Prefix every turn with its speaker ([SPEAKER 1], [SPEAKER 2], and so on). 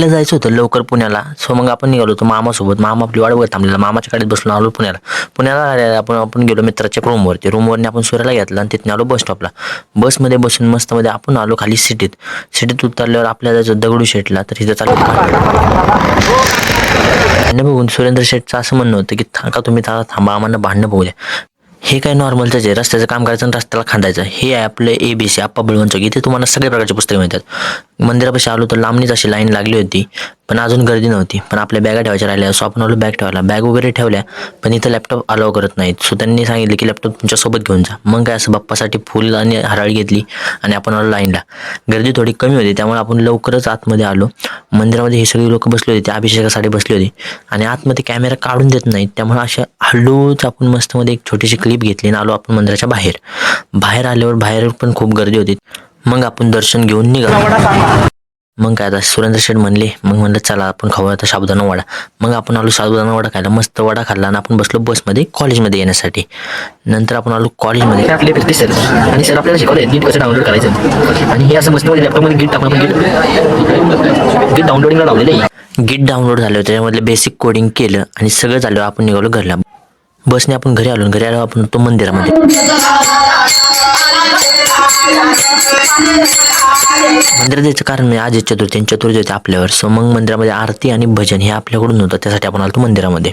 [SPEAKER 1] जायचं होतं लवकर पुण्याला. सो मग आपण निघालो होतो मामासोबत. मामा आपली वाट बघत थांबलेला. मामाच्या गाडीत बसून आलो पुण्याला आलेला आपण गेलो मित्राच्या रूमवरती आपण सूर्याला घेतला आणि तिथून आलो बस स्टॉपला. बसमध्ये बसून मस्तमध्ये आपण आलो खाली सिटीत उतरल्यावर आपल्याला जायचं दगडूशेठला. तर तिथं चालू भांडणं बघून सुरेंद्र शेठचं असं म्हणणं होतं की का तुम्ही थांबा, आम्हाला भांडणं बघू द्या. हे काय नॉर्मलच आहे, रस्त्याचं काम करायचं आणि रस्त्याला खांदायचं. हे आहे आपलं ABC आप्पा बळवंत चौक. इथे तुम्हाला सगळ्या प्रकारची पुस्तकं मिळतात. मंदिरापाशी आलो तर लांबणीच अशी लाईन लागली होती, पण अजून गर्दी नव्हती. पण आपल्या बॅगा ठेवायच्या राहिल्या. सो आपण आलो बॅग ठेवायला. बॅग वगैरे ठेवल्या, पण इथं लॅपटॉप अलाव करत नाहीत. सो त्यांनी सांगितलं की लॅपटॉप तुमच्यासोबत घेऊन जा. मग काय असं बाप्पासाठी फुल आणि हराळी घेतली आणि आपण आलो लाईनला. गर्दी थोडी कमी होती त्यामुळे आपण लवकरच आतमध्ये आलो. मंदिरामध्ये ही सगळी लोक बसली होती, त्या अभिषेकासाठी बसली होती आणि आतमध्ये कॅमेरा काढून देत नाहीत. त्यामुळे अशा हळूच आपण मस्तमध्ये एक छोटीशी क्लिप घेतली आणि आलो आपण मंदिराच्या बाहेर आल्यावर बाहेर पण खूप गर्दी होती. मग आपण दर्शन घेऊन निघालो. मग काय आता सुरेंद्र शेठ म्हणले, मग म्हणलं चला आपण खाऊ आता साबुदाणा वडा. मग आपण आलो साबुदाणा वडा खायला. मस्त वडा खाल्ला आणि आपण बसलो बसमध्ये कॉलेजमध्ये येण्यासाठी. नंतर आपण आलो कॉलेजमध्ये. आपले फिरते सर आणि सर आपल्याला शिकवले गीट कसं डाउनलोड करायचं आणि हे असं मस्त लॅपटॉपमध्ये गीट टाकून आपण गीट डाउनलोडिंगला लावलेलं आहे. गीट डाउनलोड झालं, त्याच्यामधलं बेसिक कोडिंग केलं आणि सगळं झालं. आपण निघालो घरला. बसने आपण घरी आलो आपण तो मंदिरामध्ये. मंदिरात जायचं कारण म्हणजे आज चतुर्थी होती आपल्यावर. सो मग मंदिरामध्ये आरती आणि भजन हे आपल्याकडून होतं, त्यासाठी आपण आलो मंदिरामध्ये.